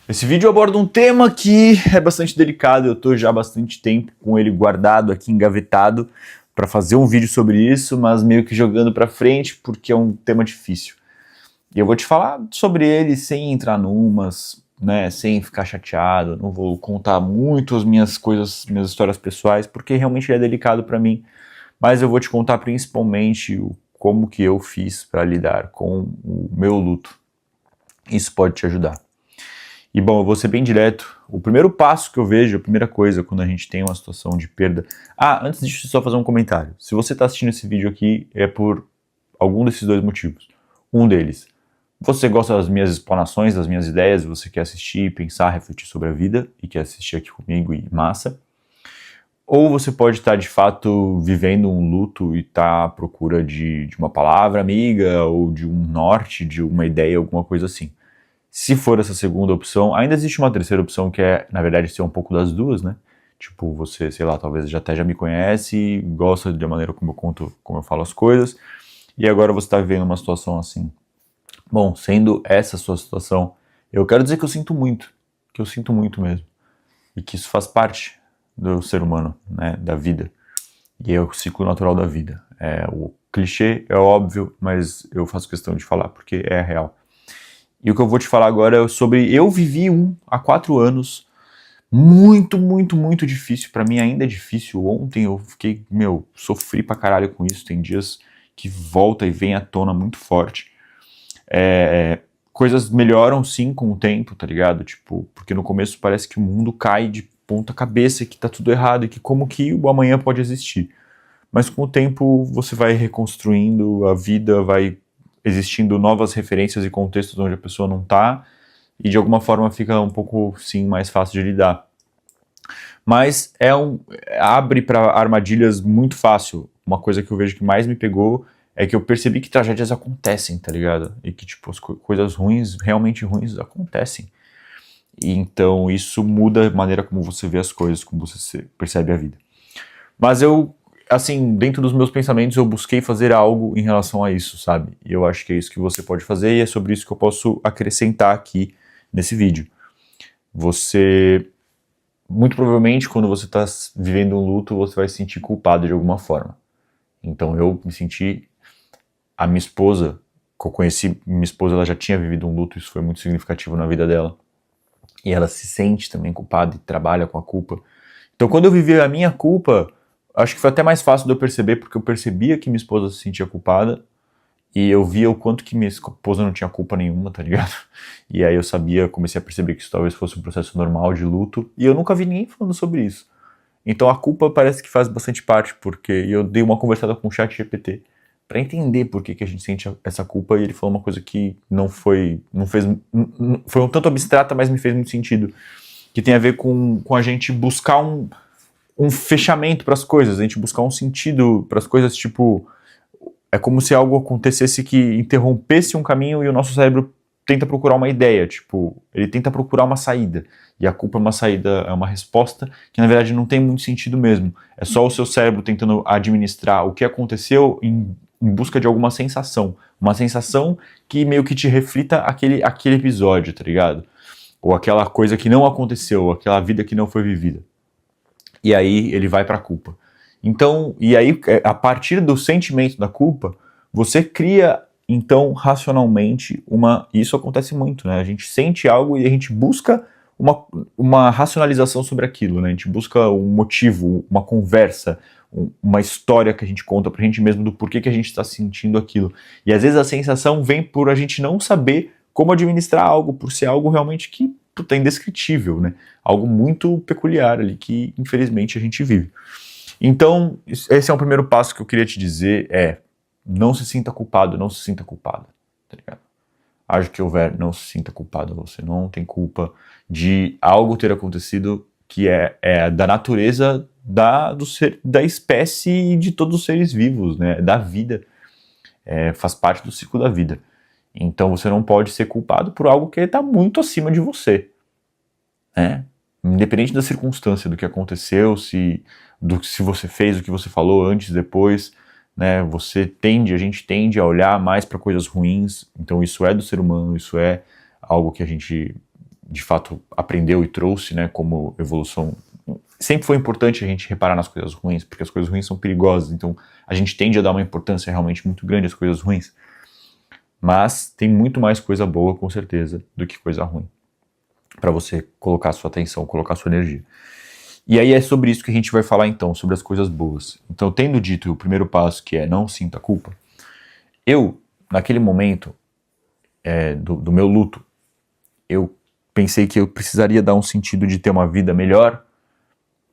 Esse vídeo aborda um tema que é bastante delicado, eu estou já há bastante tempo com ele guardado aqui, engavetado, para fazer um vídeo sobre isso, mas meio que jogando para frente porque é um tema difícil. E eu vou te falar sobre ele sem entrar numas, né, sem ficar chateado, não vou contar muito as minhas coisas, minhas histórias pessoais, porque realmente ele é delicado para mim, mas eu vou te contar principalmente como que eu fiz para lidar com o meu luto. Isso pode te ajudar. E bom, eu vou ser bem direto. O primeiro passo que eu vejo, a primeira coisa quando a gente tem uma situação de perda... antes disso, só fazer um comentário. Se você está assistindo esse vídeo aqui, é por algum desses dois motivos. Um deles, você gosta das minhas explanações, das minhas ideias, você quer assistir, pensar, refletir sobre a vida e quer assistir aqui comigo e massa. Ou você pode estar, de fato, vivendo um luto e estar à procura de uma palavra amiga ou de um norte, de uma ideia, alguma coisa assim. Se for essa segunda opção, ainda existe uma terceira opção que é, na verdade, ser um pouco das duas, né? Tipo, você, sei lá, talvez até já me conhece, gosta da maneira como eu conto, como eu falo as coisas, e agora você está vivendo uma situação assim. Bom, sendo essa a sua situação, eu quero dizer que eu sinto muito mesmo, e que isso faz parte do ser humano, né, da vida, e é o ciclo natural da vida. O clichê é óbvio, mas eu faço questão de falar porque é real. E o que eu vou te falar agora é sobre... Eu vivi há 4 anos, muito, muito, muito difícil. Pra mim ainda é difícil. Ontem eu fiquei, sofri pra caralho com isso. Tem dias que volta e vem à tona muito forte. Coisas melhoram sim com o tempo, tá ligado? Tipo, porque no começo parece que o mundo cai de ponta cabeça e que tá tudo errado e que como que o amanhã pode existir. Mas com o tempo você vai reconstruindo, a vida vai existindo novas referências e contextos onde a pessoa não está, e de alguma forma fica um pouco, sim, mais fácil de lidar. Mas abre para armadilhas muito fácil. Uma coisa que eu vejo que mais me pegou é que eu percebi que tragédias acontecem, tá ligado? E que, tipo, as coisas ruins, realmente ruins, acontecem. E então isso muda a maneira como você vê as coisas, como você percebe a vida. Mas assim, dentro dos meus pensamentos, eu busquei fazer algo em relação a isso, sabe? E eu acho que é isso que você pode fazer e é sobre isso que eu posso acrescentar aqui nesse vídeo. Você, muito provavelmente, quando você está vivendo um luto, você vai se sentir culpado de alguma forma. Então eu me senti... A minha esposa, que eu conheci, minha esposa, ela já tinha vivido um luto, isso foi muito significativo na vida dela. E ela se sente também culpada e trabalha com a culpa. Então quando eu vivi a minha culpa... Acho que foi até mais fácil de eu perceber, porque eu percebia que minha esposa se sentia culpada, e eu via o quanto que minha esposa não tinha culpa nenhuma, tá ligado? E aí eu comecei a perceber que isso talvez fosse um processo normal de luto, e eu nunca vi ninguém falando sobre isso. Então a culpa parece que faz bastante parte, porque eu dei uma conversada com o ChatGPT para entender por que a gente sente essa culpa, e ele falou uma coisa que foi um tanto abstrata, mas me fez muito sentido, que tem a ver com a gente buscar um fechamento para as coisas, a gente buscar um sentido para as coisas, tipo, é como se algo acontecesse que interrompesse um caminho e o nosso cérebro tenta procurar uma ideia, tipo, ele tenta procurar uma saída, e a culpa é uma saída, é uma resposta que na verdade não tem muito sentido mesmo, é só o seu cérebro tentando administrar o que aconteceu em busca de alguma sensação, uma sensação que meio que te reflita aquele episódio, tá ligado? Ou aquela coisa que não aconteceu, aquela vida que não foi vivida. E aí ele vai para a culpa. Então, e aí a partir do sentimento da culpa, você cria então racionalmente isso acontece muito, né? A gente sente algo e a gente busca uma racionalização sobre aquilo, né? A gente busca um motivo, uma conversa, uma história que a gente conta pra gente mesmo do porquê que a gente está sentindo aquilo. E às vezes a sensação vem por a gente não saber como administrar algo, por ser algo realmente que é indescritível, né? Algo muito peculiar ali que, infelizmente, a gente vive. Então, esse é o primeiro passo que eu queria te dizer, não se sinta culpado, não se sinta culpada, tá ligado? Haja o que houver, não se sinta culpado, você não tem culpa de algo ter acontecido que é da natureza da espécie e de todos os seres vivos, né? Da vida, faz parte do ciclo da vida. Então você não pode ser culpado por algo que está muito acima de você, né? Independente da circunstância, do que aconteceu, se você fez, o que você falou antes, depois, né? A gente tende a olhar mais para coisas ruins, então isso é do ser humano, isso é algo que a gente de fato aprendeu e trouxe, né, como evolução. Sempre foi importante a gente reparar nas coisas ruins, porque as coisas ruins são perigosas, então a gente tende a dar uma importância realmente muito grande às coisas ruins. Mas tem muito mais coisa boa, com certeza, do que coisa ruim, para você colocar sua atenção, colocar sua energia. E aí é sobre isso que a gente vai falar então, sobre as coisas boas. Então, tendo dito o primeiro passo, que é não sinta culpa, eu, naquele momento do meu luto, eu pensei que eu precisaria dar um sentido de ter uma vida melhor,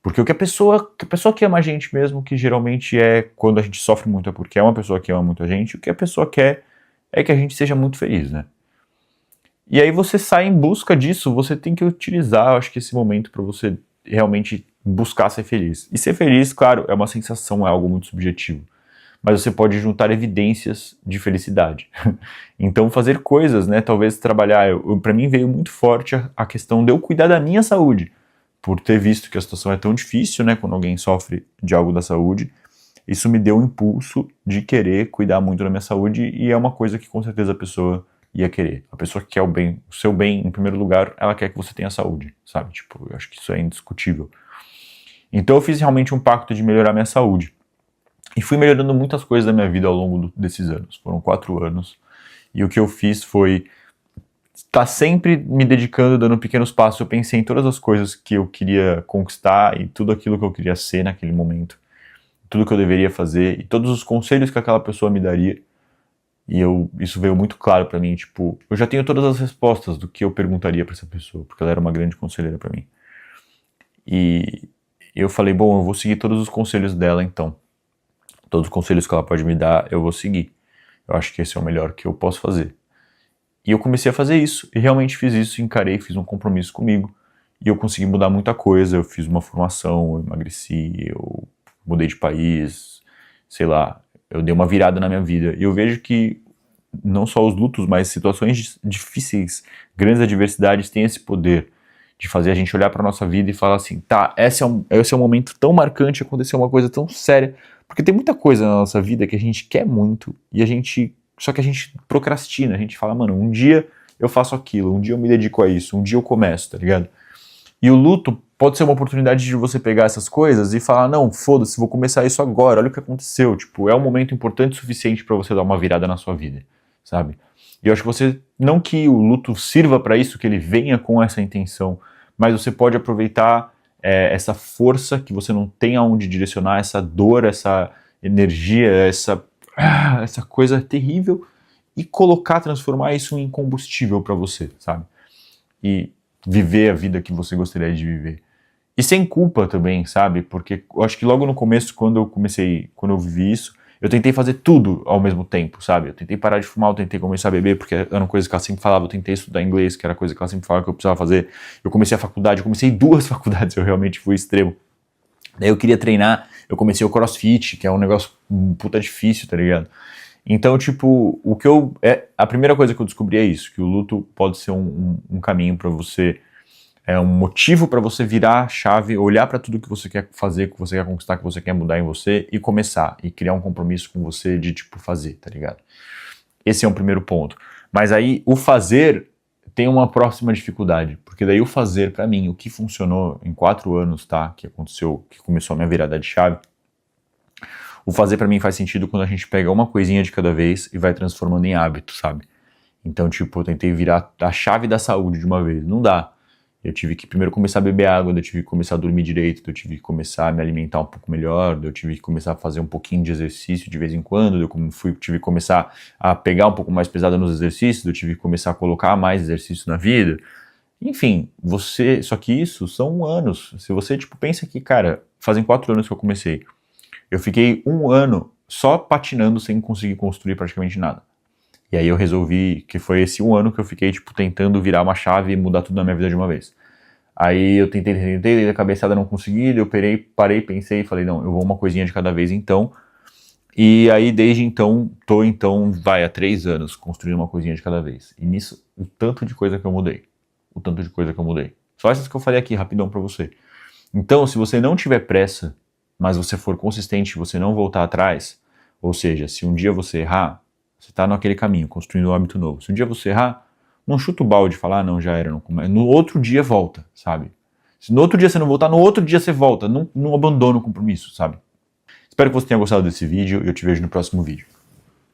porque o que a pessoa que ama a gente mesmo, que geralmente é quando a gente sofre muito, é porque é uma pessoa que ama muito a gente, o que a pessoa quer é que a gente seja muito feliz, né? E aí você sai em busca disso, você tem que utilizar, eu acho que esse momento para você realmente buscar ser feliz. E ser feliz, claro, é uma sensação, é algo muito subjetivo. Mas você pode juntar evidências de felicidade. Então fazer coisas, né, talvez trabalhar, para mim veio muito forte a questão de eu cuidar da minha saúde, por ter visto que a situação é tão difícil, né, quando alguém sofre de algo da saúde. Isso me deu um impulso de querer cuidar muito da minha saúde, e é uma coisa que com certeza a pessoa ia querer. A pessoa que quer o seu bem em primeiro lugar, ela quer que você tenha saúde, sabe? Tipo, eu acho que isso é indiscutível. Então eu fiz realmente um pacto de melhorar minha saúde. E fui melhorando muitas coisas da minha vida ao longo desses anos. Foram 4 anos. E o que eu fiz foi estar sempre me dedicando, dando pequenos passos. Eu pensei em todas as coisas que eu queria conquistar e tudo aquilo que eu queria ser naquele momento. Tudo que eu deveria fazer e todos os conselhos que aquela pessoa me daria. E isso veio muito claro pra mim, tipo, eu já tenho todas as respostas do que eu perguntaria pra essa pessoa, porque ela era uma grande conselheira pra mim. E eu falei, bom, eu vou seguir todos os conselhos dela então. Todos os conselhos que ela pode me dar, eu vou seguir. Eu acho que esse é o melhor que eu posso fazer. E eu comecei a fazer isso, e realmente fiz isso, encarei, fiz um compromisso comigo, e eu consegui mudar muita coisa. Eu fiz uma formação, eu emagreci, eu mudei de país, sei lá, eu dei uma virada na minha vida. E eu vejo que não só os lutos, mas situações difíceis, grandes adversidades têm esse poder de fazer a gente olhar para nossa vida e falar assim, tá, esse é um momento tão marcante, aconteceu uma coisa tão séria, porque tem muita coisa na nossa vida que a gente quer muito, só que a gente procrastina, a gente fala, mano, um dia eu faço aquilo, um dia eu me dedico a isso, um dia eu começo, tá ligado? E o luto pode ser uma oportunidade de você pegar essas coisas e falar, não, foda-se, vou começar isso agora, olha o que aconteceu, tipo, é um momento importante o suficiente para você dar uma virada na sua vida, sabe? E eu acho que você, não que o luto sirva para isso, que ele venha com essa intenção, mas você pode aproveitar essa força que você não tem aonde direcionar, essa dor, essa energia, essa coisa terrível, e transformar isso em combustível para você, sabe? E viver a vida que você gostaria de viver. E sem culpa também, sabe? Porque eu acho que logo no começo, quando eu vivi isso, eu tentei fazer tudo ao mesmo tempo, sabe? Eu tentei parar de fumar, eu tentei começar a beber, porque era uma coisa que ela sempre falava. Eu tentei estudar inglês, que era coisa que ela sempre falava que eu precisava fazer. Eu comecei a faculdade, eu comecei 2 faculdades, eu realmente fui extremo. Daí eu queria treinar, eu comecei o CrossFit, que é um negócio puta difícil, tá ligado? Então, tipo, a primeira coisa que eu descobri é isso, que o luto pode ser um caminho pra você, um motivo pra você virar a chave, olhar pra tudo que você quer fazer, que você quer conquistar, que você quer mudar em você, e começar, e criar um compromisso com você de, tipo, fazer, tá ligado? Esse é um primeiro ponto. Mas aí, o fazer tem uma próxima dificuldade, porque daí o fazer, pra mim, o que funcionou em 4 anos, tá, que começou a minha virada de chave, o fazer pra mim faz sentido quando a gente pega uma coisinha de cada vez e vai transformando em hábito, sabe? Então, tipo, eu tentei virar a chave da saúde de uma vez. Não dá. Eu tive que primeiro começar a beber água, eu tive que começar a dormir direito, eu tive que começar a me alimentar um pouco melhor, eu tive que começar a fazer um pouquinho de exercício de vez em quando, tive que começar a pegar um pouco mais pesada nos exercícios, eu tive que começar a colocar mais exercício na vida. Enfim, só que isso são anos. Se você, tipo, pensa que, cara, fazem 4 anos que eu comecei. Eu fiquei 1 ano só patinando sem conseguir construir praticamente nada. E aí eu resolvi que foi esse 1 ano que eu fiquei, tipo, tentando virar uma chave e mudar tudo na minha vida de uma vez. Aí eu tentei, a cabeçada não consegui, eu parei, pensei e falei, não, eu vou uma coisinha de cada vez então. E aí desde então, há 3 anos construindo uma coisinha de cada vez. E nisso, o tanto de coisa que eu mudei. Só essas que eu falei aqui, rapidão pra você. Então, se você não tiver pressa, mas você for consistente, você não voltar atrás, ou seja, se um dia você errar, você está naquele caminho, construindo um hábito novo. Se um dia você errar, não chuta o balde e fala, ah, não, já era, não, no outro dia volta, sabe? Se no outro dia você não voltar, no outro dia você volta, não abandona o compromisso, sabe? Espero que você tenha gostado desse vídeo e eu te vejo no próximo vídeo.